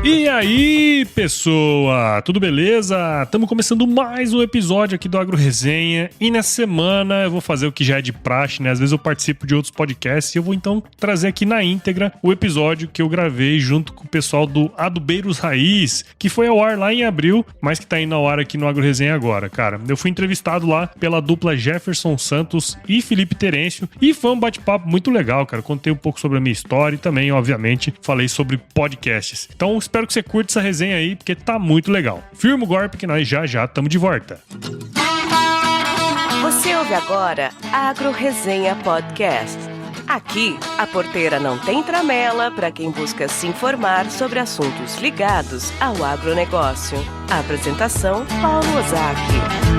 E aí, pessoa, tudo beleza? Estamos começando mais um episódio aqui do Agro Resenha e nessa semana eu vou fazer o que já é de praxe, né? Às vezes eu participo de outros podcasts e eu vou então trazer aqui na íntegra o episódio que eu gravei junto com o pessoal do Adubeiros Raiz, que foi ao ar lá em abril, mas que tá indo ao ar aqui no Agro Resenha agora, cara. Eu fui entrevistado lá pela dupla Jefferson Santos e Felipe Terêncio e foi um bate-papo muito legal, cara. Contei um pouco sobre a minha história e também, obviamente, falei sobre podcasts. Então, espero que você curta essa resenha aí, porque tá muito legal. Firma o golpe que nós já estamos de volta. Você ouve agora Agro Resenha Podcast. Aqui, a porteira não tem tramela para quem busca se informar sobre assuntos ligados ao agronegócio. A apresentação, Paulo Ozaki.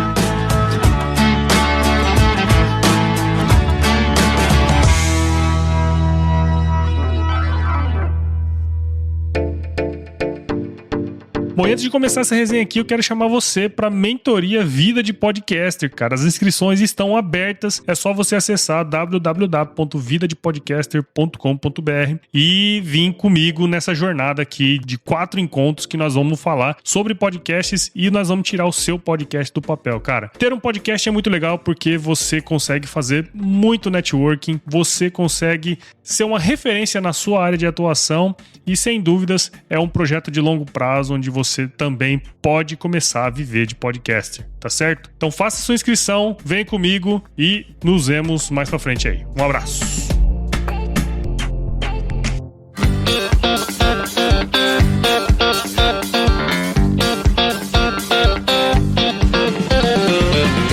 Bom, e antes de começar essa resenha aqui, eu quero chamar você para mentoria Vida de Podcaster, cara. As inscrições estão abertas, é só você acessar www.vidadepodcaster.com.br e vir comigo nessa jornada aqui de 4 encontros que nós vamos falar sobre podcasts e nós vamos tirar o seu podcast do papel, cara. Ter um podcast é muito legal porque você consegue fazer muito networking, você consegue ser uma referência na sua área de atuação e, sem dúvidas, é um projeto de longo prazo onde você também pode começar a viver de podcaster, tá certo? Então faça sua inscrição, vem comigo e nos vemos mais pra frente aí. Um abraço!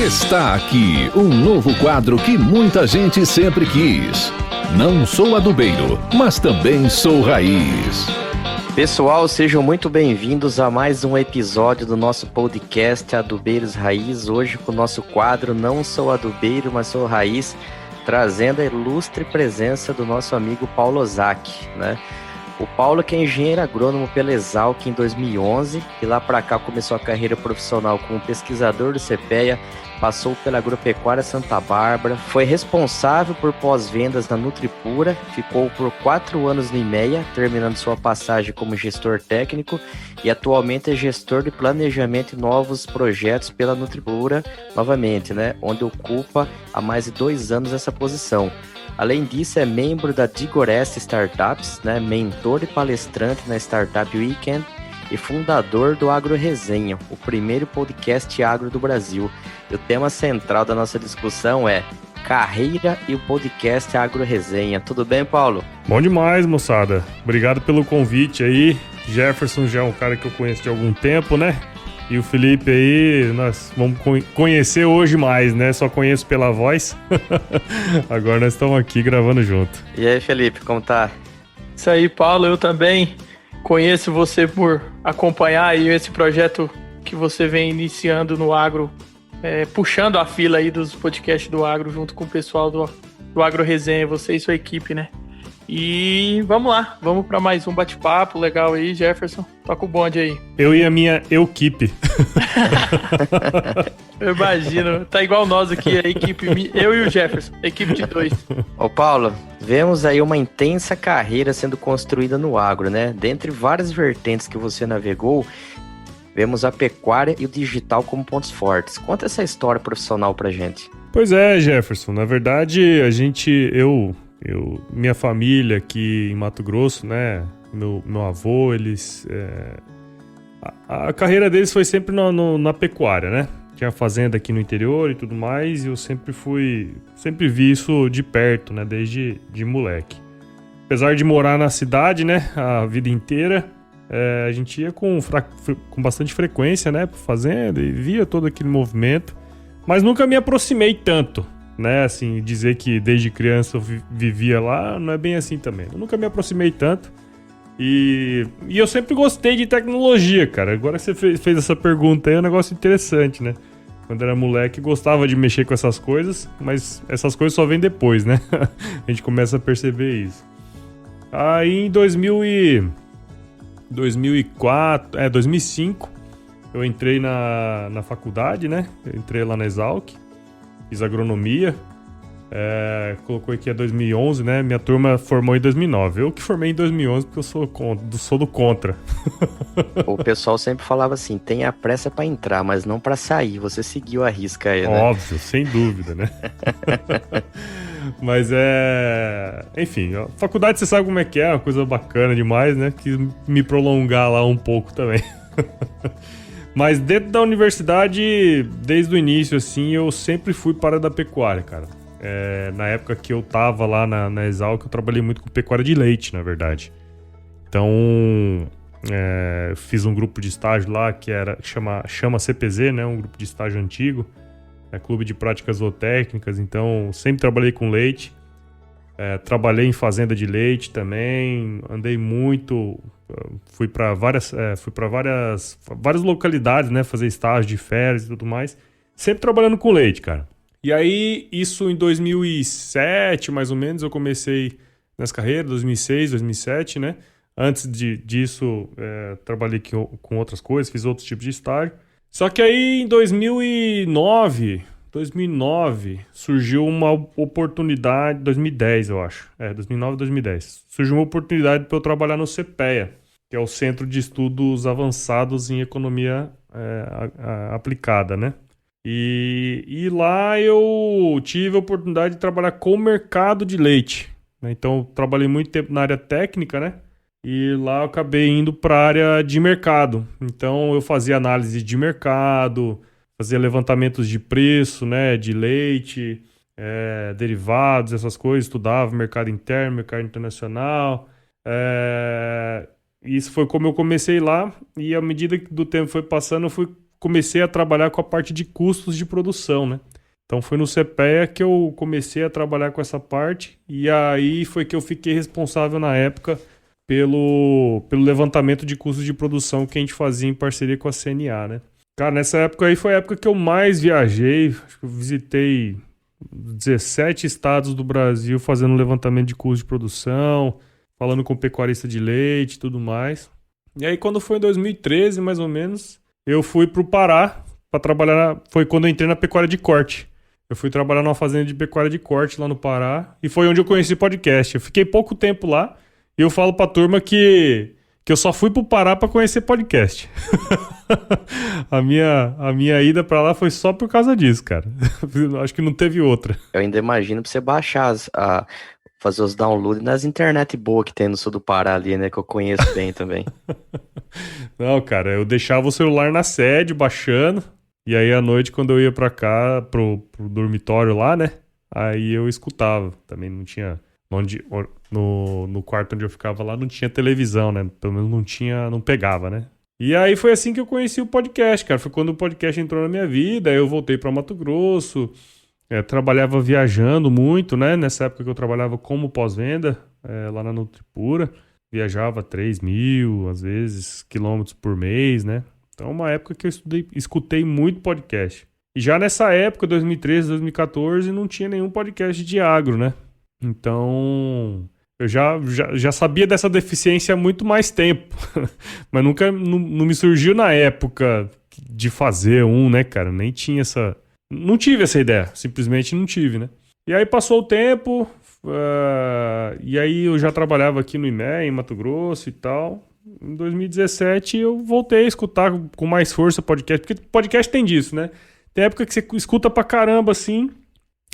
Está aqui um novo quadro que muita gente sempre quis. Não sou adubeiro, mas também sou raiz. Pessoal, sejam muito bem-vindos a mais um episódio do nosso podcast Adubeiros Raiz. Hoje com o nosso quadro Não Sou Adubeiro, mas Sou Raiz, trazendo a ilustre presença do nosso amigo Paulo Ozaki, né? O Paulo que é engenheiro agrônomo pela Exalc em 2011 e lá para cá começou a carreira profissional como pesquisador do CPEA, passou pela Agropecuária Santa Bárbara, foi responsável por pós-vendas na Nutripura, ficou por 4 anos no IMEA, terminando sua passagem como gestor técnico e atualmente é gestor de planejamento e novos projetos pela Nutripura, novamente, né, onde ocupa há mais de 2 anos essa posição. Além disso, é membro da Digorest Startups, né, mentor e palestrante na Startup Weekend e fundador do Agro Resenha, o primeiro podcast agro do Brasil. E o tema central da nossa discussão é carreira e o podcast Agro Resenha. Tudo bem, Paulo? Bom demais, moçada. Obrigado pelo convite aí. Jefferson já é um cara que eu conheço de algum tempo, né? E o Felipe aí, nós vamos conhecer hoje mais, né? Só conheço pela voz. Agora nós estamos aqui gravando junto. E aí, Felipe, como tá? Isso aí, Paulo, eu também conheço você por acompanhar aí esse projeto que você vem iniciando no agro, puxando a fila aí dos podcasts do agro junto com o pessoal do Agro Resenha, você e sua equipe, né? E vamos lá, vamos para mais um bate-papo legal aí, Jefferson. Toca o bonde aí. Eu e a minha equipe. Eu imagino, tá igual nós aqui, a equipe, eu e o Jefferson, equipe de 2. Ô Paulo, vemos aí uma intensa carreira sendo construída no agro, né? Dentre várias vertentes que você navegou, vemos a pecuária e o digital como pontos fortes. Conta essa história profissional pra gente. Pois é, Jefferson, na verdade minha família aqui em Mato Grosso, né, meu avô, eles, a carreira deles foi sempre na pecuária, né, tinha fazenda aqui no interior e tudo mais, e eu sempre vi isso de perto, né, desde de moleque. Apesar de morar na cidade, né, a vida inteira, a gente ia com bastante frequência, né, pra fazenda e via todo aquele movimento, mas nunca me aproximei tanto. Né, assim, dizer que desde criança eu vivia lá, não é bem assim também. Eu nunca me aproximei tanto. E eu sempre gostei de tecnologia, cara. Agora que você fez essa pergunta aí, é um negócio interessante, né? Quando era moleque, gostava de mexer com essas coisas, mas essas coisas só vêm depois, né? A gente começa a perceber isso. Aí em 2005, eu entrei na faculdade, né? Eu entrei lá na Exalc. Fiz agronomia Colocou aqui 2011, né? Minha turma formou em 2009. Eu que formei em 2011 porque eu sou do contra. O pessoal sempre falava assim, tenha pressa pra entrar, mas não pra sair. Você seguiu a risca aí, né? Óbvio, sem dúvida, né? Mas enfim, a faculdade você sabe como é que é, uma coisa bacana demais, né? Quis me prolongar lá um pouco também. Mas dentro da universidade, desde o início, assim, eu sempre fui para a área da pecuária, cara. Na época que eu tava lá na Exalc, eu trabalhei muito com pecuária de leite, na verdade. Então, eu fiz um grupo de estágio lá que chama CPZ, né? Um grupo de estágio antigo. Clube de Práticas Zootécnicas. Então, sempre trabalhei com leite. Trabalhei em fazenda de leite também. Andei muito. Fui para várias localidades, né? Fazer estágio de férias e tudo mais. Sempre trabalhando com leite, cara. E aí, isso em 2007, mais ou menos, eu comecei nessa carreira, 2006, 2007, né? Antes disso, trabalhei com outras coisas, fiz outros tipos de estágio. Só que aí, em 2009, surgiu uma oportunidade, 2010, eu acho. 2009, 2010. Surgiu uma oportunidade para eu trabalhar no CPEA, que é o Centro de Estudos Avançados em Economia Aplicada, né? E lá eu tive a oportunidade de trabalhar com o mercado de leite, né? Então, eu trabalhei muito tempo na área técnica, né? E lá eu acabei indo para a área de mercado. Então, eu fazia análise de mercado, fazia levantamentos de preço, né? De leite, derivados, essas coisas. Estudava mercado interno, mercado internacional. Isso foi como eu comecei lá. E à medida que do tempo foi passando, comecei a trabalhar com a parte de custos de produção, né? Então foi no CPEA que eu comecei a trabalhar com essa parte, e aí foi que eu fiquei responsável na época pelo levantamento de custos de produção que a gente fazia em parceria com a CNA, né? Cara, nessa época aí foi a época que eu mais viajei. Acho que eu visitei 17 estados do Brasil fazendo levantamento de custos de produção, falando com pecuarista de leite e tudo mais. E aí quando foi em 2013, mais ou menos, eu fui pro Pará para trabalhar. Foi quando eu entrei na pecuária de corte. Eu fui trabalhar numa fazenda de pecuária de corte lá no Pará. E foi onde eu conheci podcast. Eu fiquei pouco tempo lá. E eu falo pra turma que eu só fui pro Pará para conhecer podcast. a minha ida pra lá foi só por causa disso, cara. Acho que não teve outra. Eu ainda imagino pra você baixar, fazer os downloads nas internet boa que tem no sul do Pará ali, né? Que eu conheço bem também. Não, cara, eu deixava o celular na sede, baixando. E aí, à noite, quando eu ia pra cá, pro dormitório lá, né? Aí eu escutava. Também não tinha... No quarto onde eu ficava lá, não tinha televisão, né? Pelo menos não pegava, né? E aí foi assim que eu conheci o podcast, cara. Foi quando o podcast entrou na minha vida. Aí eu voltei pra Mato Grosso. Trabalhava viajando muito, né? Nessa época que eu trabalhava como pós-venda, lá na Nutripura. Viajava 3.000, às vezes, quilômetros por mês, né? Então, uma época que eu escutei muito podcast. E já nessa época, 2013, 2014, não tinha nenhum podcast de agro, né? Então, eu já sabia dessa deficiência há muito mais tempo. Mas nunca não me surgiu na época de fazer um, né, cara? Nem tinha essa... Não tive essa ideia. Simplesmente não tive, né? E aí passou o tempo... e aí eu já trabalhava aqui no IME, em Mato Grosso e tal. Em 2017 eu voltei a escutar com mais força podcast, porque podcast tem disso, né? Tem época que você escuta pra caramba, assim.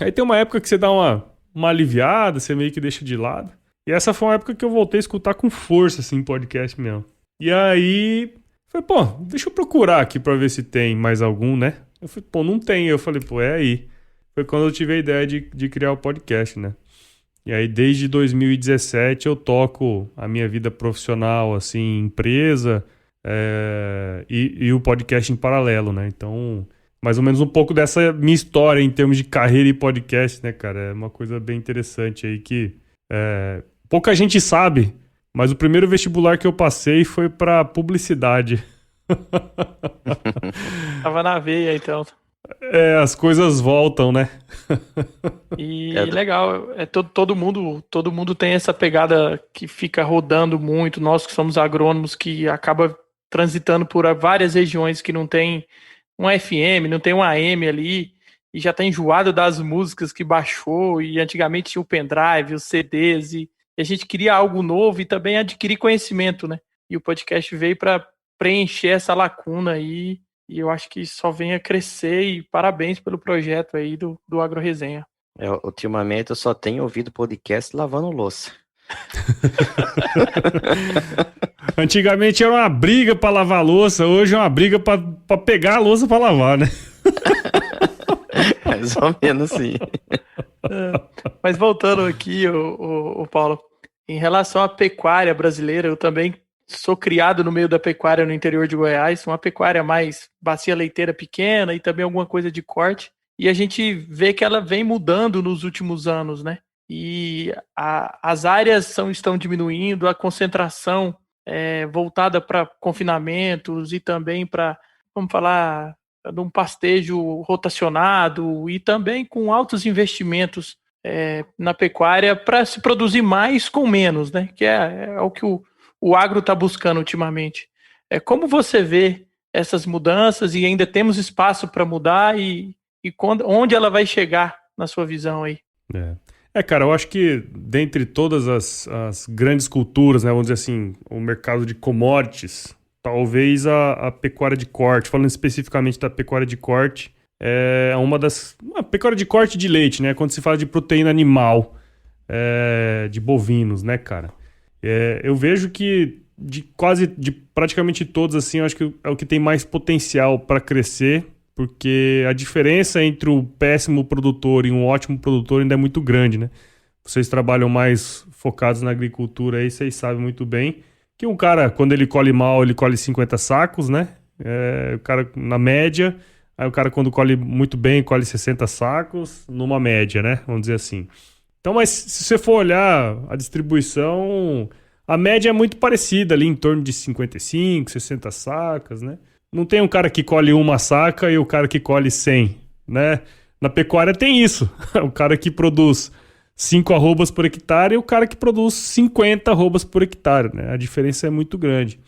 Aí tem uma época que você dá uma aliviada, você meio que deixa de lado. E essa foi uma época que eu voltei a escutar com força, assim, podcast mesmo. E aí, falei, pô, deixa eu procurar aqui pra ver se tem mais algum, né? Eu falei, pô, não tem. Eu falei, pô, é aí. Foi quando eu tive a ideia de criar o podcast, né? E aí, desde 2017, eu toco a minha vida profissional, assim, empresa, e o podcast em paralelo, né? Então, mais ou menos um pouco dessa minha história em termos de carreira e podcast, né, cara? É uma coisa bem interessante aí que pouca gente sabe, mas o primeiro vestibular que eu passei foi para publicidade. Tava na veia, então. As coisas voltam, né? E legal, todo mundo tem essa pegada que fica rodando muito. Nós que somos agrônomos, que acaba transitando por várias regiões que não tem um FM, não tem um AM ali, e já tá enjoado das músicas que baixou, e antigamente tinha o pendrive, os CDs, e a gente queria algo novo e também adquirir conhecimento, né? E o podcast veio para preencher essa lacuna aí, e eu acho que só vem a crescer, e parabéns pelo projeto aí do Agro Resenha. Ultimamente eu só tenho ouvido podcast lavando louça. Antigamente era uma briga pra lavar a louça, hoje é uma briga pra pegar a louça pra lavar, né? Mais ou menos sim. Mas voltando aqui, o Paulo, em relação à pecuária brasileira, eu também sou criado no meio da pecuária no interior de Goiás, uma pecuária mais bacia leiteira pequena e também alguma coisa de corte, e a gente vê que ela vem mudando nos últimos anos, né? E as áreas estão diminuindo, a concentração voltada para confinamentos e também para, vamos falar, de um pastejo rotacionado e também com altos investimentos na pecuária para se produzir mais com menos, né? Que é o que o agro está buscando ultimamente. Como você vê essas mudanças e ainda temos espaço para mudar e onde ela vai chegar na sua visão aí? Cara, eu acho que dentre todas as grandes culturas, né, vamos dizer assim, o mercado de commodities, talvez a pecuária de corte, falando especificamente da pecuária de corte, é uma pecuária de corte de leite, né, quando se fala de proteína animal, de bovinos, né, cara. Eu vejo que de praticamente todos, assim, eu acho que é o que tem mais potencial para crescer, porque a diferença entre o péssimo produtor e um ótimo produtor ainda é muito grande, né? Vocês trabalham mais focados na agricultura aí, vocês sabem muito bem que um cara, quando ele colhe mal, ele colhe 50 sacos, né? O cara, na média, aí o cara, quando colhe muito bem, colhe 60 sacos, numa média, né? Vamos dizer assim. Então, mas se você for olhar a distribuição, a média é muito parecida ali, em torno de 55, 60 sacas, né? Não tem um cara que colhe uma saca e o cara que colhe 100, né? Na pecuária tem isso. O cara que produz 5 arrobas por hectare e o cara que produz 50 arrobas por hectare, né? A diferença é muito grande.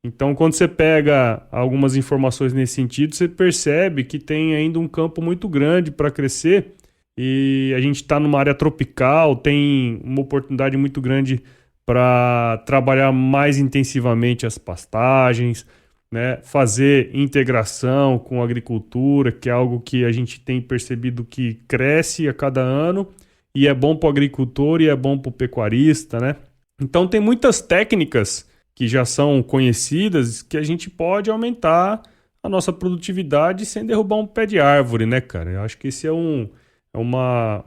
Então, quando você pega algumas informações nesse sentido, você percebe que tem ainda um campo muito grande para crescer e a gente está numa área tropical, tem uma oportunidade muito grande para trabalhar mais intensivamente as pastagens, né, fazer integração com a agricultura, que é algo que a gente tem percebido que cresce a cada ano e é bom para o agricultor e é bom para o pecuarista, né? Então tem muitas técnicas que já são conhecidas que a gente pode aumentar a nossa produtividade sem derrubar um pé de árvore, né, cara? Eu acho que esse é uma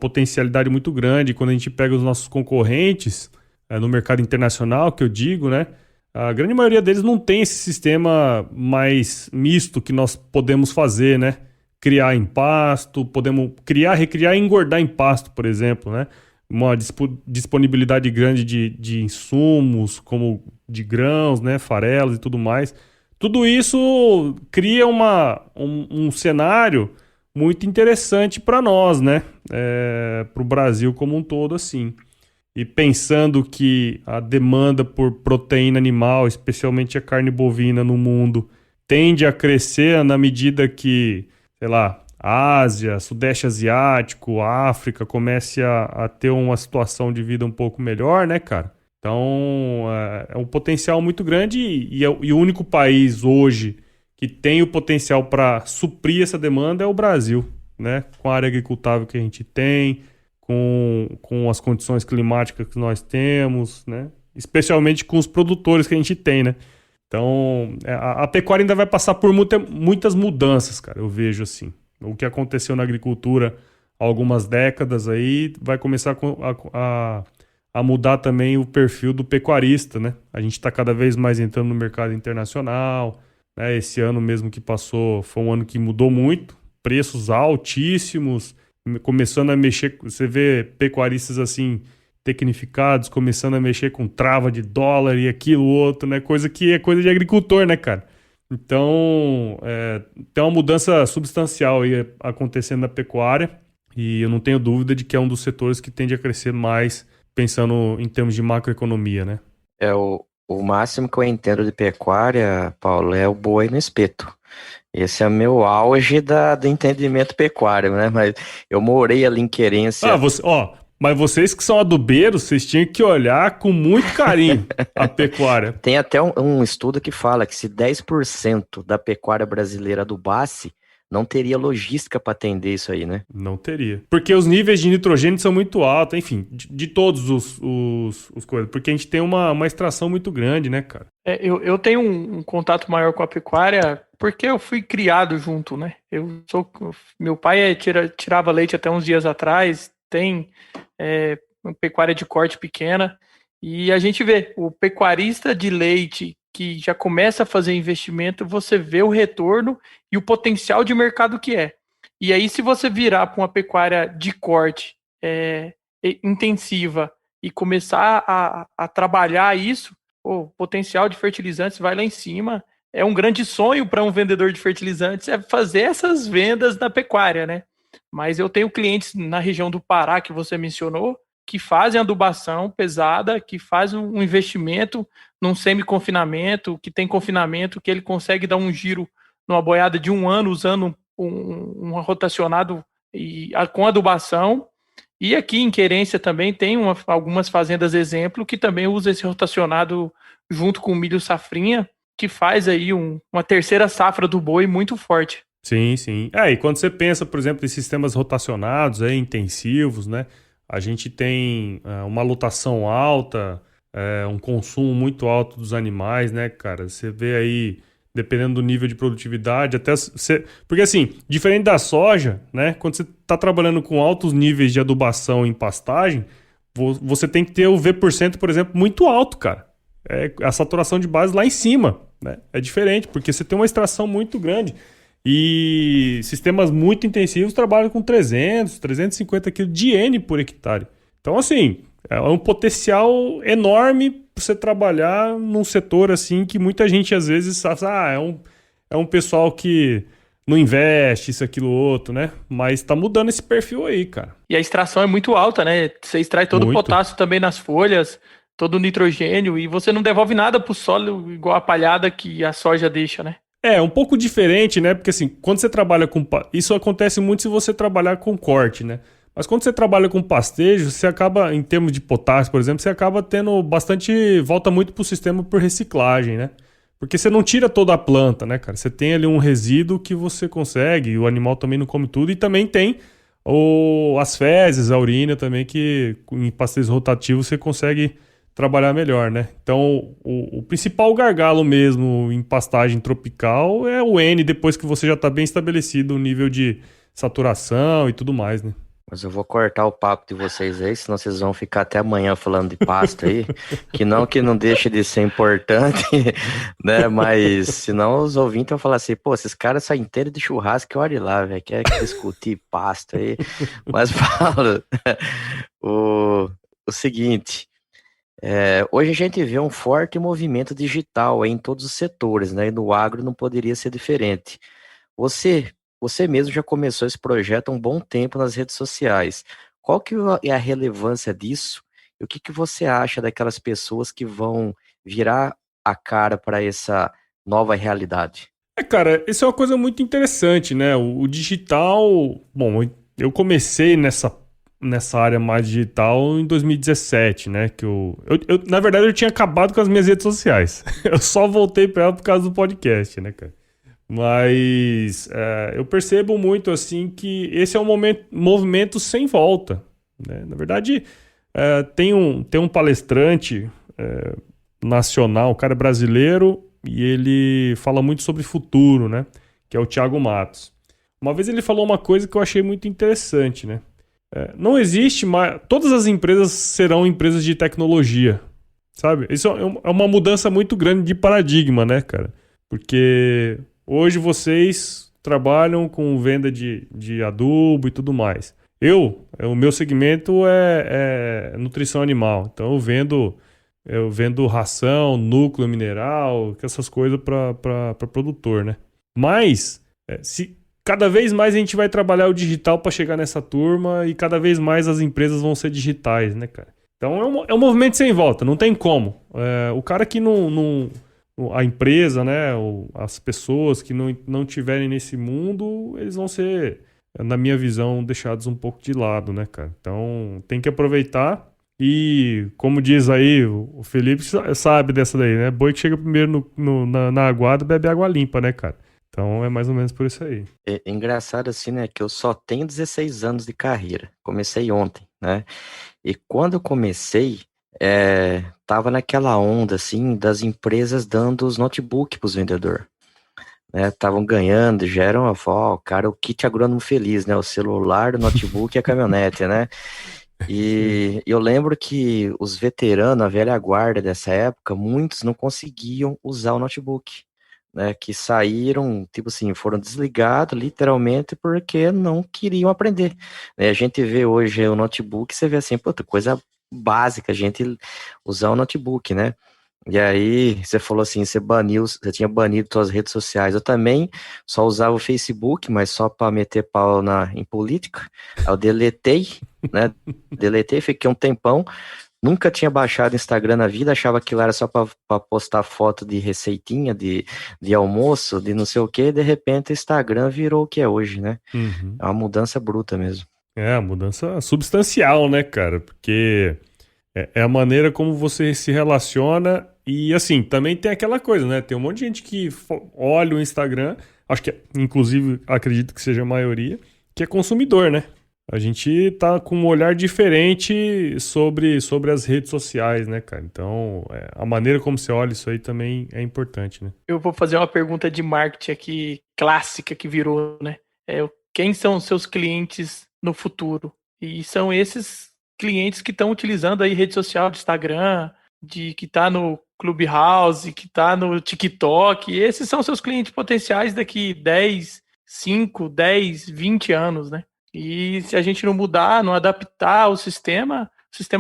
potencialidade muito grande quando a gente pega os nossos concorrentes no mercado internacional, que eu digo, né? A grande maioria deles não tem esse sistema mais misto que nós podemos fazer, né? Criar em pasto, podemos criar, recriar e engordar em pasto, por exemplo, né? Uma disponibilidade grande de insumos, como de grãos, né? Farelos e tudo mais. Tudo isso cria um cenário muito interessante para nós, né? Para o Brasil como um todo, assim. E pensando que a demanda por proteína animal, especialmente a carne bovina no mundo, tende a crescer na medida que, sei lá, a Ásia, Sudeste Asiático, a África comece a ter uma situação de vida um pouco melhor, né, cara? Então, é um potencial muito grande e o único país hoje que tem o potencial para suprir essa demanda é o Brasil, né? Com a área agricultável que a gente tem, com as condições climáticas que nós temos, né? Especialmente com os produtores que a gente tem, né? Então, a pecuária ainda vai passar por muitas mudanças, cara, eu vejo assim. O que aconteceu na agricultura há algumas décadas aí vai começar a mudar também o perfil do pecuarista, né? A gente está cada vez mais entrando no mercado internacional, né? Esse ano mesmo que passou foi um ano que mudou muito, preços altíssimos, começando a mexer, você vê pecuaristas assim, tecnificados, começando a mexer com trava de dólar e aquilo, outro, né? Coisa que é coisa de agricultor, né, cara? Então, tem uma mudança substancial aí acontecendo na pecuária e eu não tenho dúvida de que é um dos setores que tende a crescer mais, pensando em termos de macroeconomia, né? O máximo que eu entendo de pecuária, Paulo, é o boi no espeto. Esse é meu auge do entendimento pecuário, né? Mas eu morei ali em Querência. Mas vocês que são adubeiros, vocês tinham que olhar com muito carinho a pecuária. Tem até um estudo que fala que se 10% da pecuária brasileira adubasse, não teria logística para atender isso aí, né? Não teria. Porque os níveis de nitrogênio são muito altos, enfim, de todos os coisas. Porque a gente tem uma extração muito grande, né, cara? Eu tenho um contato maior com a pecuária porque eu fui criado junto, né? Meu pai tirava leite até uns dias atrás, tem uma pecuária de corte pequena, e a gente vê o pecuarista de leite que já começa a fazer investimento, você vê o retorno e o potencial de mercado que é. E aí, se você virar para uma pecuária de corte intensiva e começar a trabalhar isso, o potencial de fertilizantes vai lá em cima. É um grande sonho para um vendedor de fertilizantes fazer essas vendas na pecuária, né? Mas eu tenho clientes na região do Pará, que você mencionou, que fazem adubação pesada, que fazem um investimento num semi-confinamento, que tem confinamento, que ele consegue dar um giro numa boiada de 1 ano usando um rotacionado com adubação. E aqui em Querência também tem algumas fazendas exemplo que também usa esse rotacionado junto com o milho safrinha, que faz aí uma terceira safra do boi muito forte. Sim, sim. E quando você pensa, por exemplo, em sistemas rotacionados, intensivos, né? A gente tem uma lotação alta, um consumo muito alto dos animais, né, cara? Você vê aí, dependendo do nível de produtividade, porque assim, diferente da soja, né? Quando você está trabalhando com altos níveis de adubação em pastagem, você tem que ter o V%, por exemplo, muito alto, cara. A saturação de base lá em cima, né? É diferente, porque você tem uma extração muito grande. E sistemas muito intensivos trabalham com 300, 350 kg de N por hectare. Então, assim, é um potencial enorme para você trabalhar num setor assim que muita gente às vezes fala, é um pessoal que não investe, isso, aquilo, outro, né? Mas tá mudando esse perfil aí, cara. E a extração é muito alta, né? Você extrai todo o potássio também nas folhas, todo o nitrogênio, e você não devolve nada pro solo igual a palhada que a soja deixa, né? Um pouco diferente, né? Porque assim, quando você trabalha com... Isso acontece muito se você trabalhar com corte, né? Mas quando você trabalha com pastejo, você acaba, em termos de potássio, por exemplo, você acaba tendo bastante... Volta muito pro sistema por reciclagem, né? Porque você não tira toda a planta, né, cara? Você tem ali um resíduo que você consegue, e o animal também não come tudo, e também tem as fezes, a urina também, que em pastejo rotativo você consegue trabalhar melhor, né? Então, o principal gargalo mesmo em pastagem tropical é o N, depois que você já está bem estabelecido o nível de saturação e tudo mais, né? Mas eu vou cortar o papo de vocês aí, senão vocês vão ficar até amanhã falando de pasto aí, que não deixe de ser importante, né? Mas senão os ouvintes vão falar assim, pô, esses caras só inteiros de churrasco, olha lá, velho, quer discutir pasto aí. Mas Paulo, o seguinte... hoje a gente vê um forte movimento digital aí em todos os setores, né? E no agro não poderia ser diferente. Você mesmo já começou esse projeto há um bom tempo nas redes sociais. Qual que é a relevância disso? E o que você acha daquelas pessoas que vão virar a cara para essa nova realidade? Cara, isso é uma coisa muito interessante, né? O digital... Bom, eu comecei nessa área mais digital em 2017, né? Que na verdade, eu tinha acabado com as minhas redes sociais. Eu só voltei para ela por causa do podcast, né, cara? Mas eu percebo muito, assim, que esse é um movimento sem volta, né? Na verdade, tem um palestrante nacional, um cara brasileiro, e ele fala muito sobre futuro, né? Que é o Thiago Matos. Uma vez ele falou uma coisa que eu achei muito interessante, né? Não existe mais... Todas as empresas serão empresas de tecnologia, sabe? Isso é uma mudança muito grande de paradigma, né, cara? Porque hoje vocês trabalham com venda de adubo e tudo mais. O meu segmento é nutrição animal. Então eu vendo ração, núcleo mineral, essas coisas para produtor, né? Mas, cada vez mais a gente vai trabalhar o digital para chegar nessa turma e cada vez mais as empresas vão ser digitais, né, cara? Então é um movimento sem volta, não tem como. O cara que não a empresa, né, as pessoas que não tiverem nesse mundo, eles vão ser, na minha visão, deixados um pouco de lado, né, cara? Então, tem que aproveitar e, como diz aí, o Felipe sabe dessa daí, né? Boi que chega primeiro na aguada, bebe água limpa, né, cara? Então, é mais ou menos por isso aí. É engraçado assim, né, que eu só tenho 16 anos de carreira. Comecei ontem, né? E quando eu comecei, tava naquela onda, assim, das empresas dando os notebooks pros vendedores. Né, estavam ganhando, já eram, cara, o kit agrônomo feliz, né? O celular, o notebook e a caminhonete, né? E eu lembro que os veteranos, a velha guarda dessa época, muitos não conseguiam usar o notebook, né? Que saíram, tipo assim, foram desligados literalmente porque não queriam aprender. Né? A gente vê hoje o notebook, você vê assim, puta, coisa básica, a gente usar o notebook, né? E aí, você falou assim, você tinha banido suas redes sociais. Eu também só usava o Facebook, mas só para meter pau em política. Aí eu deletei, né? Deletei, fiquei um tempão. Nunca tinha baixado Instagram na vida, achava que aquilo era só para postar foto de receitinha, de almoço, de não sei o quê. De repente, o Instagram virou o que é hoje, né? Uhum. É uma mudança bruta mesmo. É, uma mudança substancial, né, cara? Porque é a maneira como você se relaciona e, assim, também tem aquela coisa, né? Tem um monte de gente que olha o Instagram, acho que, inclusive, acredito que seja a maioria, que é consumidor, né? A gente tá com um olhar diferente sobre as redes sociais, né, cara? Então, a maneira como você olha isso aí também é importante, né? Eu vou fazer uma pergunta de marketing aqui, clássica, que virou, né? Quem são os seus clientes no futuro? E são esses clientes que estão utilizando aí rede social de Instagram, que tá no Clubhouse, que tá no TikTok. Esses são seus clientes potenciais daqui 10, 5, 10, 20 anos, né? E se a gente não mudar, não adaptar o sistema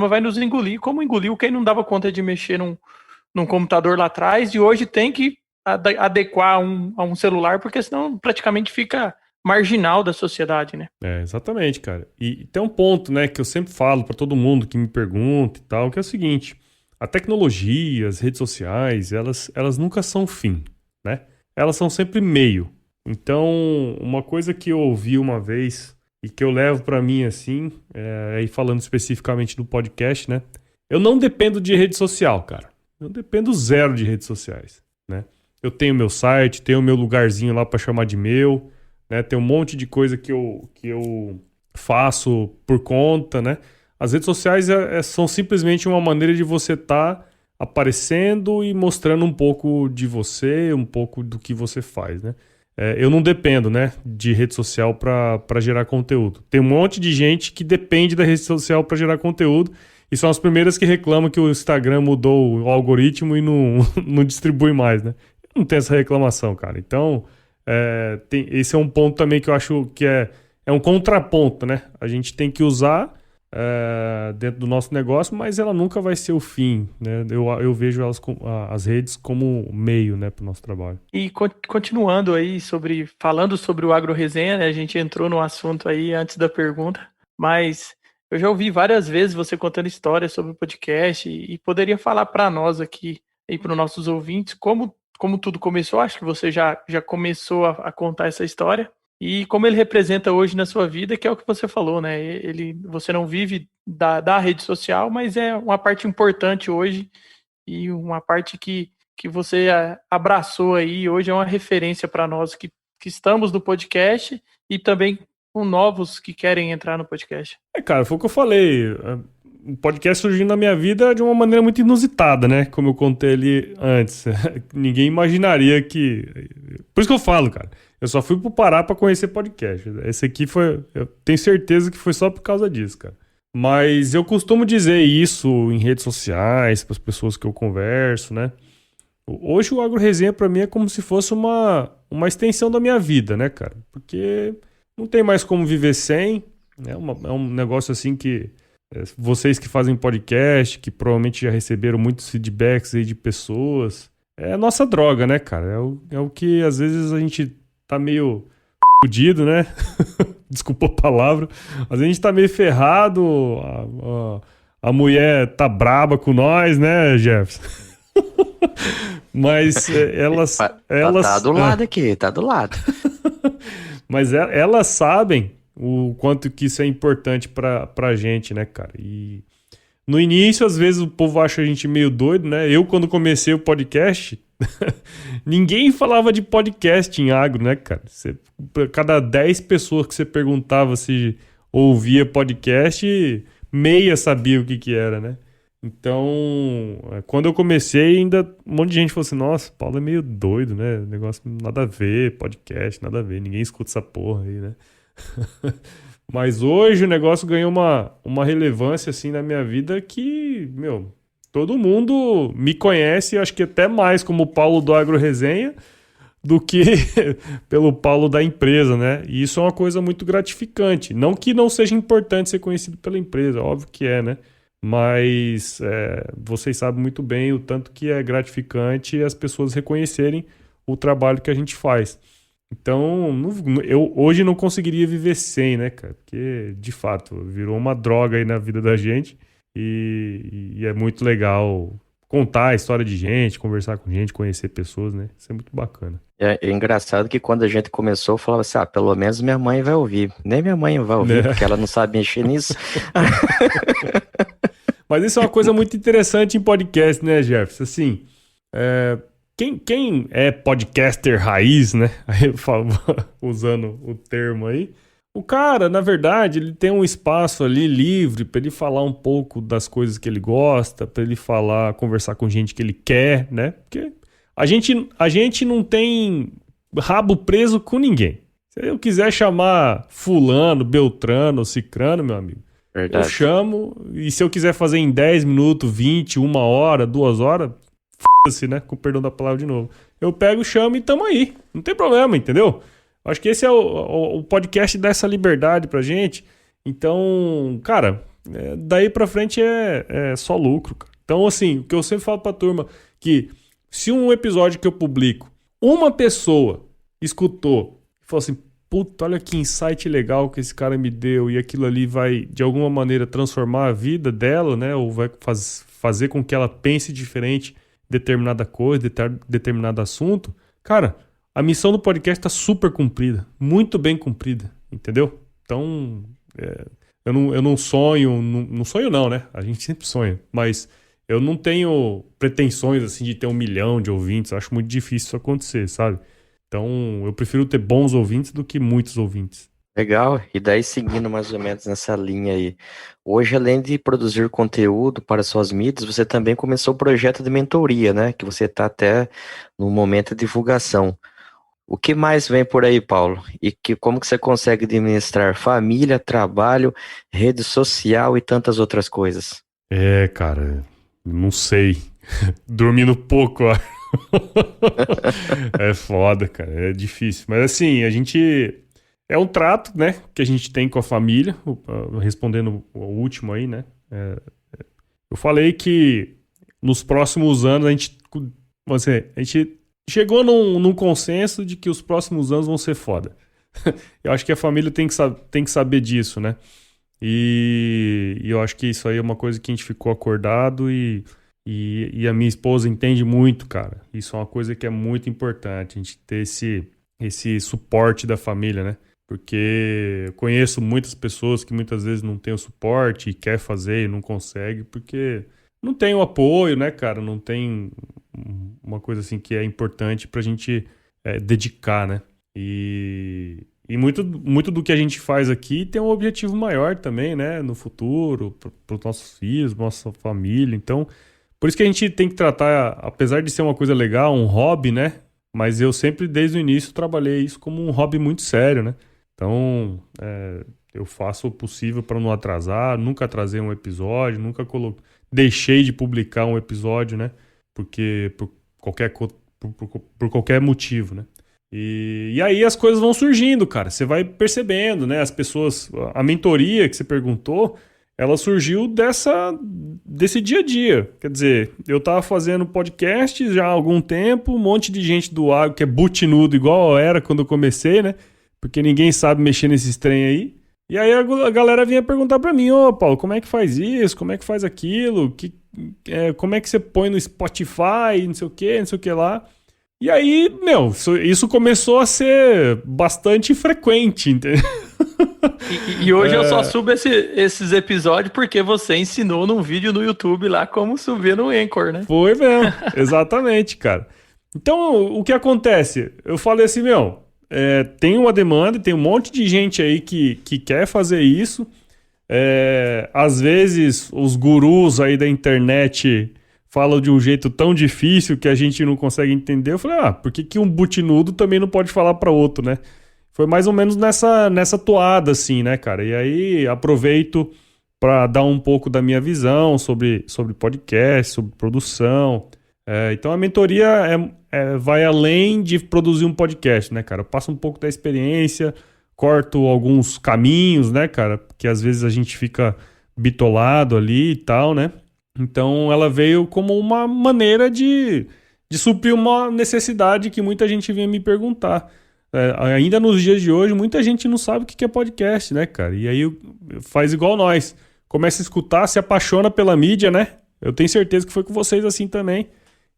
vai nos engolir, como engoliu quem não dava conta de mexer num computador lá atrás e hoje tem que adequar a um celular, porque senão praticamente fica marginal da sociedade, né? Exatamente, cara. E tem um ponto, né, que eu sempre falo para todo mundo que me pergunta e tal, que é o seguinte: a tecnologia, as redes sociais, elas nunca são fim, né? Elas são sempre meio. Então, uma coisa que eu ouvi uma vez e que eu levo para mim assim, aí falando especificamente do podcast, né? Eu não dependo de rede social, cara. Eu dependo zero de redes sociais, né? Eu tenho meu site, tenho meu lugarzinho lá para chamar de meu, né? Tem um monte de coisa que eu faço por conta, né? As redes sociais são simplesmente uma maneira de você estar aparecendo e mostrando um pouco de você, um pouco do que você faz, né? Eu não dependo, né, de rede social para gerar conteúdo. Tem um monte de gente que depende da rede social para gerar conteúdo e são as primeiras que reclamam que o Instagram mudou o algoritmo e não distribui mais, né? Não tem essa reclamação, cara. Então, esse é um ponto também que eu acho que é um contraponto, né? A gente tem que usar dentro do nosso negócio, mas ela nunca vai ser o fim, né? Eu vejo as redes como meio, né, para o nosso trabalho. E continuando aí falando sobre o AgroResenha, né? A gente entrou no assunto aí antes da pergunta, mas eu já ouvi várias vezes você contando histórias sobre o podcast e poderia falar para nós aqui e para os nossos ouvintes como tudo começou. Acho que você já começou a contar essa história. E como ele representa hoje na sua vida, que é o que você falou, né? Você não vive da rede social, mas é uma parte importante hoje e uma parte que você abraçou aí. Hoje é uma referência para nós que estamos no podcast e também com novos que querem entrar no podcast. Cara, foi o que eu falei. O podcast surgiu na minha vida de uma maneira muito inusitada, né? Como eu contei ali antes. Ninguém imaginaria que... Por isso que eu falo, cara. Eu só fui pro Pará pra conhecer podcast. Esse aqui foi... Eu tenho certeza que foi só por causa disso, cara. Mas eu costumo dizer isso em redes sociais, pras pessoas que eu converso, né? Hoje o AgroResenha pra mim é como se fosse uma extensão da minha vida, né, cara? Porque não tem mais como viver sem. É um negócio assim que... Vocês que fazem podcast, que provavelmente já receberam muitos feedbacks aí de pessoas, é a nossa droga, né, cara? É o que às vezes a gente tá meio fudido, né? Desculpa a palavra. Às vezes a gente tá meio ferrado, a mulher tá braba com nós, né, Jefferson? Mas elas... Tá do lado aqui, tá do lado. Mas elas sabem o quanto que isso é importante pra gente, né, cara? E no início, às vezes, o povo acha a gente meio doido, né? Eu, quando comecei o podcast, ninguém falava de podcast em agro, né, cara? Cada 10 pessoas que você perguntava se ouvia podcast, meia sabia o que era, né? Então, quando eu comecei, ainda um monte de gente falou assim, nossa, Paulo é meio doido, né? Negócio nada a ver, podcast, nada a ver, ninguém escuta essa porra aí, né? Mas hoje o negócio ganhou uma relevância, assim, na minha vida que, meu, todo mundo me conhece, acho que até mais como o Paulo do Agro Resenha do que pelo Paulo da empresa, né? E isso é uma coisa muito gratificante. Não que não seja importante ser conhecido pela empresa, óbvio que é, né? Mas vocês sabem muito bem o tanto que é gratificante as pessoas reconhecerem o trabalho que a gente faz. Então, eu hoje não conseguiria viver sem, né, cara? Porque, de fato, virou uma droga aí na vida da gente e é muito legal contar a história de gente, conversar com gente, conhecer pessoas, né? Isso é muito bacana. É engraçado que quando a gente começou, eu falava assim, pelo menos minha mãe vai ouvir. Nem minha mãe vai ouvir, porque ela não sabe mexer nisso. Mas isso é uma coisa muito interessante em podcast, né, Jefferson? Assim, quem é podcaster raiz, né? Aí eu falo, usando o termo aí, o cara, na verdade, ele tem um espaço ali livre para ele falar um pouco das coisas que ele gosta, para ele conversar com gente que ele quer, né? Porque a gente não tem rabo preso com ninguém. Se eu quiser chamar fulano, beltrano, cicrano, meu amigo, Verdade. eu chamo, e se eu quiser fazer em 10 minutos, 20, 1 hora, 2 horas, f***se, né? Com perdão da palavra de novo. Eu pego, chamo e tamo aí. Não tem problema, entendeu? Acho que esse é o podcast dá essa liberdade pra gente. Então, cara, daí pra frente é só lucro, cara. Então, assim, o que eu sempre falo pra turma, que se um episódio que eu publico, uma pessoa escutou e falou assim, puta, olha que insight legal que esse cara me deu, e aquilo ali vai, de alguma maneira, transformar a vida dela, né? Ou vai fazer com que ela pense diferente em determinada coisa, determinado assunto. Cara, a missão do podcast está super cumprida, muito bem cumprida, entendeu? Então, eu não sonho, não sonho não, né? A gente sempre sonha, mas eu não tenho pretensões assim de ter 1 milhão de ouvintes, acho muito difícil isso acontecer, sabe? Então, eu prefiro ter bons ouvintes do que muitos ouvintes. Legal, e daí seguindo mais ou menos nessa linha aí, hoje além de produzir conteúdo para suas mídias, você também começou o projeto de mentoria, né? Que você está até no momento de divulgação. O que mais vem por aí, Paulo? E como que você consegue administrar família, trabalho, rede social e tantas outras coisas? Cara, não sei. Dormindo pouco, ó. É foda, cara, é difícil. Mas assim, a gente... É um trato, né, que a gente tem com a família, respondendo o último aí, né. Eu falei que nos próximos anos a gente chegou num consenso de que os próximos anos vão ser foda. Eu acho que a família tem que saber disso, né? E eu acho que isso aí é uma coisa que a gente ficou acordado e a minha esposa entende muito, cara. Isso é uma coisa que é muito importante, a gente ter esse suporte da família, né? Porque eu conheço muitas pessoas que muitas vezes não têm o suporte e quer fazer e não consegue, porque não tem o apoio, né, cara? Não tem uma coisa assim que é importante pra gente dedicar, né? E muito do que a gente faz aqui tem um objetivo maior também, né? No futuro, para os nossos filhos, nossa família. Então, por isso que a gente tem que tratar, apesar de ser uma coisa legal, um hobby, né? Mas eu sempre, desde o início, trabalhei isso como um hobby muito sério, né? Então, eu faço o possível para não atrasar, nunca atrasei um episódio, nunca deixei de publicar um episódio, né? Porque por qualquer motivo, né? E aí as coisas vão surgindo, cara. Você vai percebendo, né? As pessoas... A mentoria que você perguntou, ela surgiu desse dia a dia. Quer dizer, eu tava fazendo podcast já há algum tempo, um monte de gente do agro que é butinudo igual eu era quando eu comecei, né? Porque ninguém sabe mexer nesses trem aí. E aí a galera vinha perguntar pra mim, ô Paulo, como é que faz isso? Como é que faz aquilo? Como é que você põe no Spotify? Não sei o que lá. E aí, meu, isso começou a ser bastante frequente, entendeu? E hoje eu só subo esses episódios porque você ensinou num vídeo no YouTube lá como subir no Anchor, né? Foi mesmo, exatamente, cara. Então, o que acontece? Eu falei assim, meu, tem uma demanda, tem um monte de gente aí que quer fazer isso. Às vezes, os gurus aí da internet falam de um jeito tão difícil que a gente não consegue entender. Eu falei, por que um butinudo também não pode falar para outro, né? Foi mais ou menos nessa toada, assim, né, cara? E aí, aproveito para dar um pouco da minha visão sobre podcast, sobre produção. Então, a mentoria vai além de produzir um podcast, né, cara? Eu passo um pouco da experiência, corto alguns caminhos, né, cara? Porque às vezes a gente fica bitolado ali e tal, né? Então, ela veio como uma maneira de suprir uma necessidade que muita gente vinha me perguntar. Ainda nos dias de hoje, muita gente não sabe o que é podcast, né, cara? E aí faz igual nós. Começa a escutar, se apaixona pela mídia, né? Eu tenho certeza que foi com vocês assim também.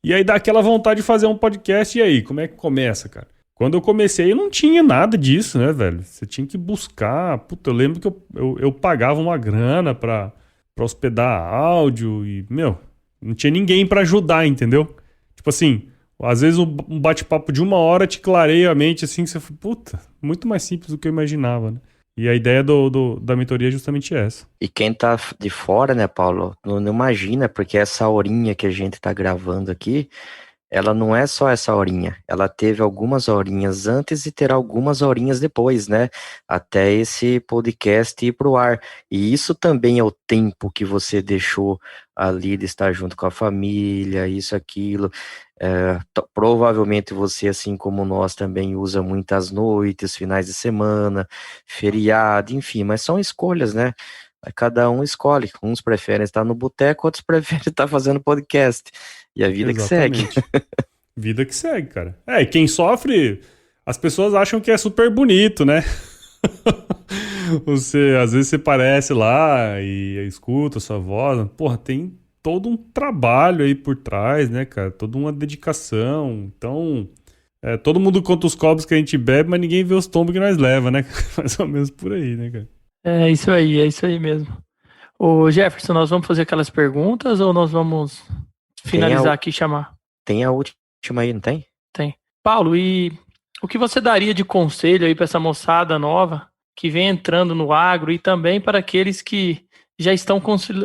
E aí dá aquela vontade de fazer um podcast. E aí, como é que começa, cara? Quando eu comecei, eu não tinha nada disso, né, velho? Você tinha que buscar. Puta, eu lembro que eu pagava uma grana pra hospedar áudio e, meu, não tinha ninguém pra ajudar, entendeu? Tipo assim, às vezes um bate-papo de 1 hora te clareia a mente, assim, que você fala, puta, muito mais simples do que eu imaginava, né? E a ideia da mentoria é justamente essa. E quem tá de fora, né, Paulo, não imagina, porque essa horinha que a gente tá gravando aqui, ela não é só essa horinha, ela teve algumas horinhas antes e terá algumas horinhas depois, né, até esse podcast ir pro ar. E isso também é o tempo que você deixou ali de estar junto com a família, isso, aquilo. Provavelmente você, assim como nós, também usa muitas noites, finais de semana, feriado, enfim, mas são escolhas, né? Cada um escolhe. Uns preferem estar no boteco, outros preferem estar fazendo podcast. E a vida Exatamente. que segue. Vida que segue, cara. E quem sofre, as pessoas acham que é super bonito, né? Às vezes você aparece lá e escuta a sua voz. Porra, tem todo um trabalho aí por trás, né, cara? Toda uma dedicação. Então, todo mundo conta os copos que a gente bebe, mas ninguém vê os tombos que nós leva, né? Mais ou menos por aí, né, cara? É isso aí mesmo. Ô Jefferson, nós vamos fazer aquelas perguntas ou nós vamos finalizar aqui e chamar? Tem a última aí, não tem? Tem. Paulo, e o que você daria de conselho aí para essa moçada nova que vem entrando no agro e também para aqueles que já estão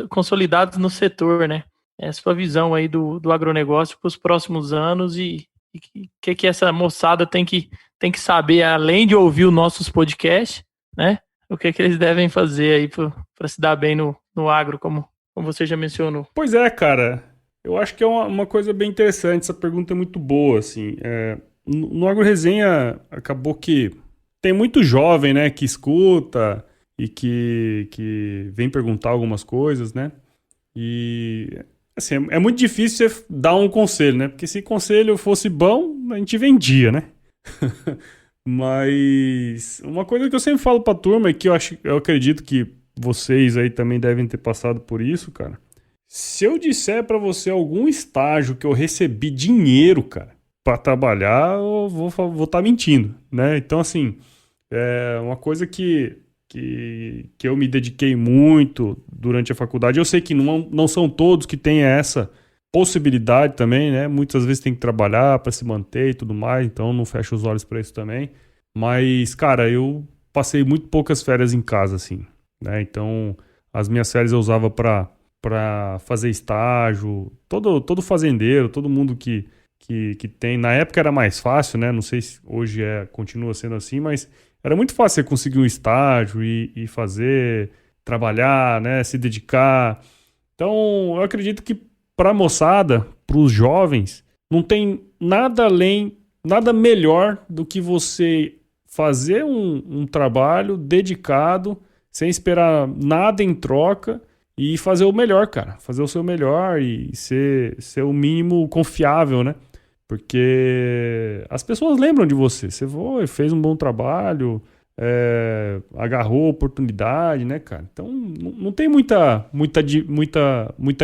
consolidados no setor, né? É a sua visão aí do agronegócio para os próximos anos e o que essa moçada tem que saber, além de ouvir os nossos podcasts, né? O que eles devem fazer aí para se dar bem no agro, como você já mencionou. Pois é, cara. Eu acho que é uma coisa bem interessante. Essa pergunta é muito boa, assim. No Agro Resenha, acabou que tem muito jovem, né, que escuta e que vem perguntar algumas coisas, né? E, assim, é muito difícil você dar um conselho, né? Porque se conselho fosse bom, a gente vendia, né? Mas uma coisa que eu sempre falo pra turma é que eu acredito que vocês aí também devem ter passado por isso, cara. Se eu disser pra você algum estágio que eu recebi dinheiro, cara, pra trabalhar, eu vou tá mentindo, né? Então, assim, é uma coisa que eu me dediquei muito durante a faculdade. Eu sei que não são todos que têm essa possibilidade também, né? Muitas vezes tem que trabalhar para se manter e tudo mais, então não fecho os olhos para isso também. Mas, cara, eu passei muito poucas férias em casa, assim, né? Então, as minhas férias eu usava para fazer estágio. Todo fazendeiro, todo mundo que tem... Na época era mais fácil, né? Não sei se hoje continua sendo assim, mas era muito fácil você conseguir um estágio e fazer, trabalhar, né? Se dedicar. Então, eu acredito que para a moçada, para os jovens, não tem nada melhor do que você fazer um trabalho dedicado, sem esperar nada em troca e fazer o melhor, cara. Fazer o seu melhor e ser o mínimo confiável, né? Porque as pessoas lembram de você. Você fez um bom trabalho, agarrou a oportunidade, né, cara? Então, não tem muita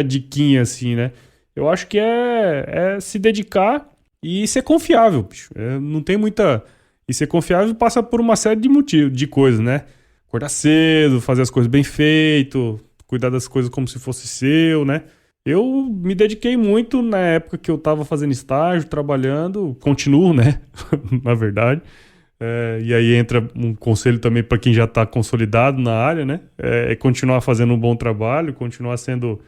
diquinha assim, né? Eu acho que é se dedicar e ser confiável, bicho. Não tem muita... E ser confiável passa por uma série de motivos, de coisas, né? Acordar cedo, fazer as coisas bem feito, cuidar das coisas como se fosse seu, né? Eu me dediquei muito na época que eu tava fazendo estágio, trabalhando, continuo, né? Na verdade. E aí entra um conselho também para quem já tá consolidado na área, né? É continuar fazendo um bom trabalho, continuar sendo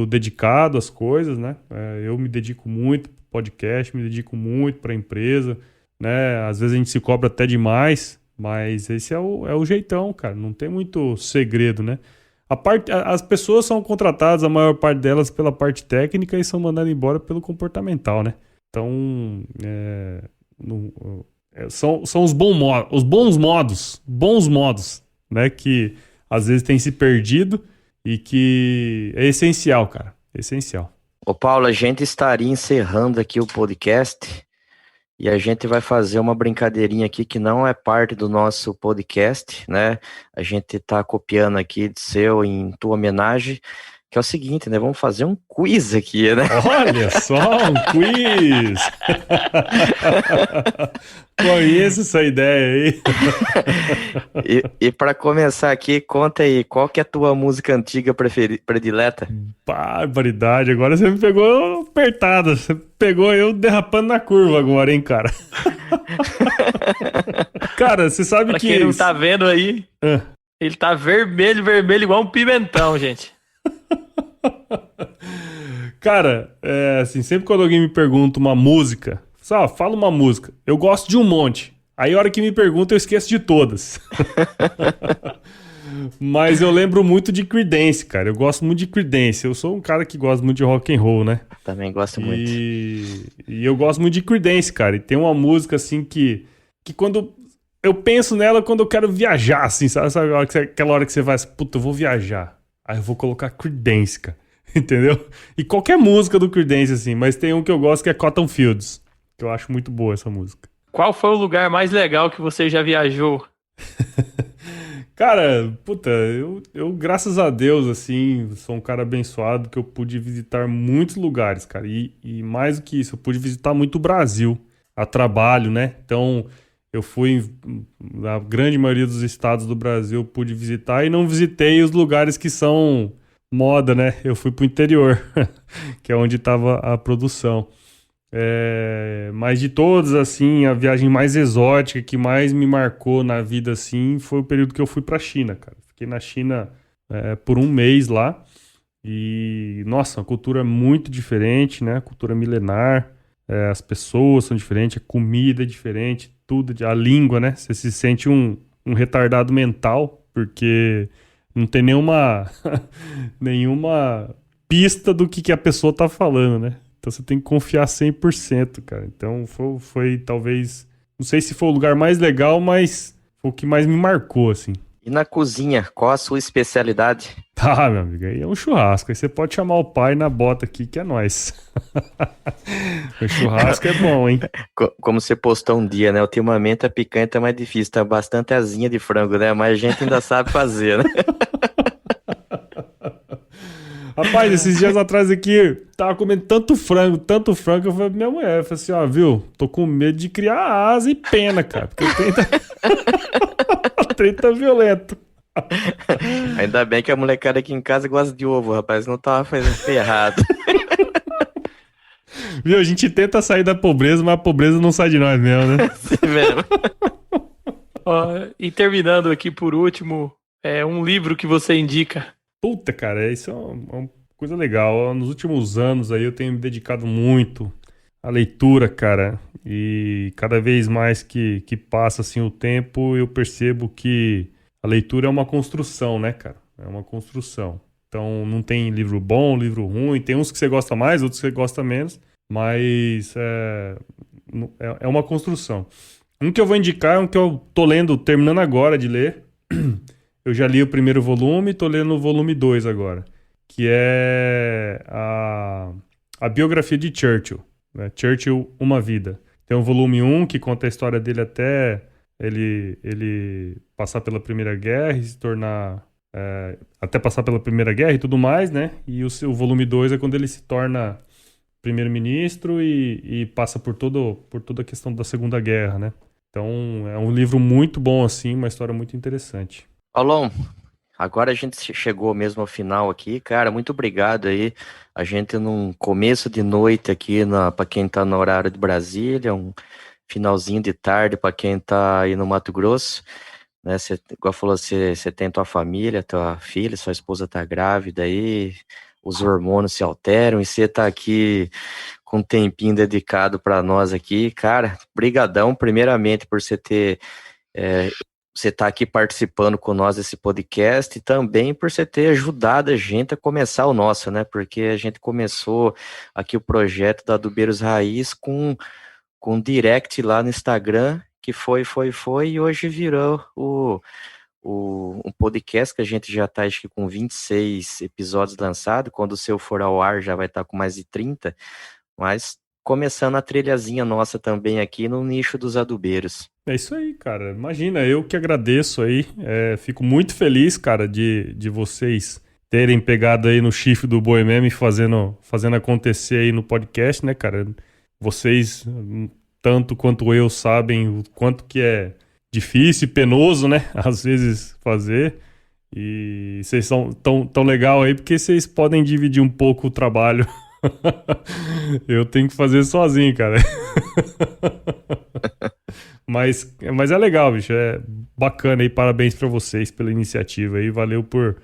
dedicado às coisas, né? Eu me dedico muito pro podcast, me dedico muito para a empresa, né? Às vezes a gente se cobra até demais, mas esse é o jeitão, cara. Não tem muito segredo, né? As pessoas são contratadas, a maior parte delas, pela parte técnica e são mandadas embora pelo comportamental, né? Então, são os bons modos, né? Que às vezes tem se perdido e que é essencial, cara. Essencial. Ô Paulo, a gente estaria encerrando aqui o podcast e a gente vai fazer uma brincadeirinha aqui que não é parte do nosso podcast, né? A gente tá copiando aqui de seu em tua homenagem, que é o seguinte, né? Vamos fazer um quiz aqui, né? Olha só, um quiz! Conheço essa ideia aí. E para começar aqui, conta aí, qual que é a tua música antiga predileta? Barbaridade, agora você me pegou apertada. Você pegou eu derrapando na curva agora, hein, cara? Cara, você sabe pra que... Pra quem não tá vendo aí, ele tá vermelho igual um pimentão, gente. Cara, assim, sempre quando alguém me pergunta uma música, fala uma música, eu gosto de um monte. Aí a hora que me pergunta eu esqueço de todas. Mas eu lembro muito de Creedence, cara. Eu gosto muito de Creedence. Eu sou um cara que gosta muito de rock and roll, né? Também gosto muito. E eu gosto muito de Creedence, cara. E tem uma música, assim, que quando eu penso nela, quando eu quero viajar, assim, sabe? Aquela hora que você vai assim, puta, eu vou viajar. Aí eu vou colocar Creedence, cara. Entendeu? E qualquer música do Creedence, assim. Mas tem um que eu gosto que é Cotton Fields. Que eu acho muito boa essa música. Qual foi o lugar mais legal que você já viajou? Cara, puta, eu graças a Deus, assim, sou um cara abençoado que eu pude visitar muitos lugares, cara. E mais do que isso, eu pude visitar muito o Brasil a trabalho, né? Então, eu fui na grande maioria dos estados do Brasil, eu pude visitar e não visitei os lugares que são moda, né? Eu fui pro interior, que é onde estava a produção. Mas de todas, assim, a viagem mais exótica que mais me marcou na vida, assim, foi o período que eu fui pra China, cara. Fiquei na China por um mês lá e, nossa, uma cultura muito diferente, né? Cultura milenar, as pessoas são diferentes, a comida é diferente, tudo, a língua, né? Você se sente um retardado mental, porque não tem nenhuma pista do que a pessoa tá falando, né? Então você tem que confiar 100%, cara. Então foi talvez... Não sei se foi o lugar mais legal, mas foi o que mais me marcou, assim. E na cozinha, qual a sua especialidade? Tá, meu amigo, aí é um churrasco. Aí você pode chamar o pai na bota aqui, que é nóis. O churrasco é bom, hein? Como você postou um dia, né? Ultimamente a picanha tá mais difícil, tá bastante asinha de frango, né? Mas a gente ainda sabe fazer, né? Rapaz, esses dias atrás aqui, tava comendo tanto frango, que eu falei pra minha mulher, eu falei assim, ó, viu, tô com medo de criar asa e pena, cara, porque o trem tá violento. Ainda bem que a molecada aqui em casa gosta de ovo, rapaz, não tava fazendo errado. Viu, a gente tenta sair da pobreza, mas a pobreza não sai de nós mesmo, né? Sim mesmo. E terminando aqui por último, um livro que você indica. Puta, cara, isso é uma coisa legal. Nos últimos anos aí eu tenho me dedicado muito à leitura, cara. E cada vez mais que passa assim o tempo, eu percebo que a leitura é uma construção, né, cara? É uma construção. Então não tem livro bom, livro ruim. Tem uns que você gosta mais, outros que você gosta menos. Mas é uma construção. Um que eu vou indicar é um que eu tô lendo, terminando agora de ler. Eu já li o primeiro volume e tô lendo o volume 2 agora, que é a biografia de Churchill, né? Churchill, Uma Vida. Tem o volume 1, que conta a história dele até Ele passar pela Primeira Guerra e se tornar... até passar pela Primeira Guerra e tudo mais, né? E o volume 2 é quando ele se torna primeiro-ministro e passa por toda a questão da Segunda Guerra, né? Então, é um livro muito bom, assim, uma história muito interessante. Paulão, agora a gente chegou mesmo ao final aqui, cara, muito obrigado aí. A gente num começo de noite aqui, para quem tá no horário de Brasília, um finalzinho de tarde para quem tá aí no Mato Grosso, né? Você, igual falou, você tem tua família, tua filha, sua esposa tá grávida aí, os hormônios se alteram e você tá aqui com um tempinho dedicado para nós aqui, cara, brigadão primeiramente por você ter... você tá aqui participando com nós desse podcast e também por você ter ajudado a gente a começar o nosso, né? Porque a gente começou aqui o projeto da Adubeiros Raiz com um direct lá no Instagram, que foi, e hoje virou um podcast que a gente já tá, acho que com 26 episódios lançados. Quando o seu for ao ar já vai estar com mais de 30, mas começando a trilhazinha nossa também aqui no nicho dos adubeiros. É isso aí, cara. Imagina, eu que agradeço aí. Fico muito feliz, cara, de vocês terem pegado aí no chifre do boi mesmo e fazendo acontecer aí no podcast, né, cara? Vocês, tanto quanto eu, sabem o quanto que é difícil e penoso, né? Às vezes fazer. E vocês são tão legal aí porque vocês podem dividir um pouco o trabalho. Eu tenho que fazer sozinho, cara. Mas é legal, bicho. É bacana aí. Parabéns pra vocês pela iniciativa aí. Valeu por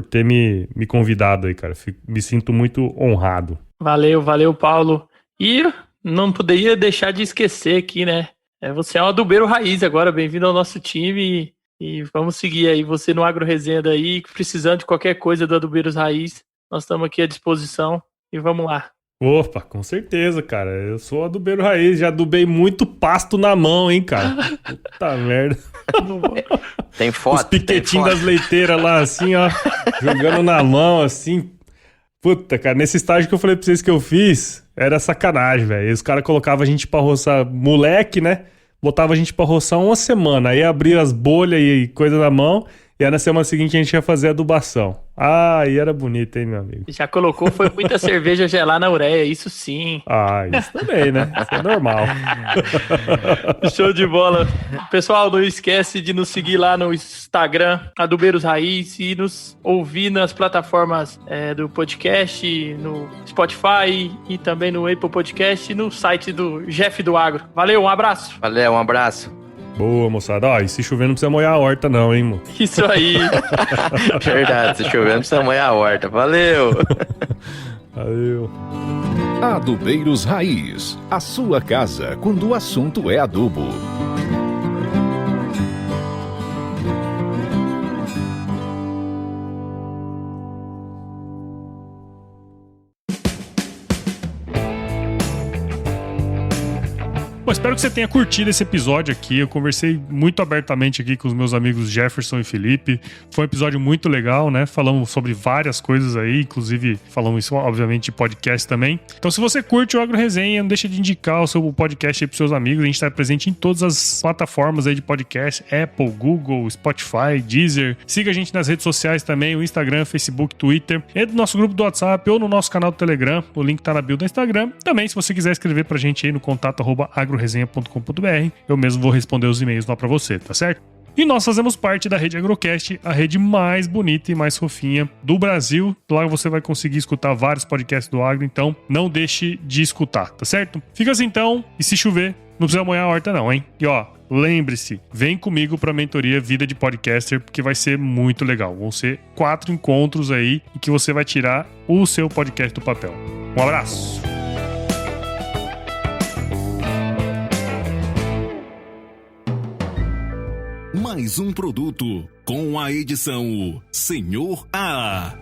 ter me convidado aí, cara. Me sinto muito honrado. Valeu, Paulo. E não poderia deixar de esquecer aqui, né? Você é um adubeiro raiz agora. Bem-vindo ao nosso time. E vamos seguir aí. Você no Agro Resenha daí, precisando de qualquer coisa do Adubeiros Raiz, nós estamos aqui à disposição. E vamos lá. Opa, com certeza, cara. Eu sou adubeiro raiz, já adubei muito pasto na mão, hein, cara. Puta merda. Tem foto? Os piquetinhos das leiteiras lá, assim, ó, jogando na mão, assim. Puta, cara, nesse estágio que eu falei pra vocês que eu fiz, era sacanagem, velho. Os caras colocavam a gente pra roçar, moleque, né? Botava a gente pra roçar uma semana. Aí abria as bolhas e coisa na mão. E aí na semana seguinte a gente ia fazer adubação. Ah, e era bonito, hein, meu amigo? Já colocou, foi muita cerveja gelar na ureia, isso sim. Ah, isso também, né? Isso é normal. Show de bola. Pessoal, não esquece de nos seguir lá no Instagram, Adubeiros Raiz, e nos ouvir nas plataformas do podcast, no Spotify e também no Apple Podcast e no site do Jeff do Agro. Valeu, um abraço. Valeu, um abraço. Boa, moçada. Ó, e se chover não precisa molhar a horta não, hein, mo? Isso aí. Verdade, se chover não precisa molhar a horta. Valeu. Valeu. Adubeiros Raiz, a sua casa quando o assunto é adubo. Bom, espero que você tenha curtido esse episódio aqui. Eu conversei muito abertamente aqui com os meus amigos Jefferson e Felipe. Foi um episódio muito legal, né? Falamos sobre várias coisas aí, inclusive falamos, obviamente, de podcast também. Então, se você curte o Agro Resenha, não deixa de indicar o seu podcast aí pros seus amigos. A gente está presente em todas as plataformas aí de podcast, Apple, Google, Spotify, Deezer. Siga a gente nas redes sociais também, o Instagram, Facebook, Twitter. Entre no nosso grupo do WhatsApp ou no nosso canal do Telegram. O link tá na bio do Instagram. Também, se você quiser escrever pra gente aí no contato@agroresenha.com.br, eu mesmo vou responder os e-mails lá pra você, tá certo? E nós fazemos parte da Rede Agrocast, a rede mais bonita e mais fofinha do Brasil. Lá você vai conseguir escutar vários podcasts do agro, então não deixe de escutar, tá certo? Fica assim então, e se chover, não precisa molhar a horta não, hein? E ó, lembre-se, vem comigo pra mentoria Vida de Podcaster, porque vai ser muito legal. Vão ser 4 encontros aí em que você vai tirar o seu podcast do papel. Um abraço! Mais um produto com a edição Senhor A.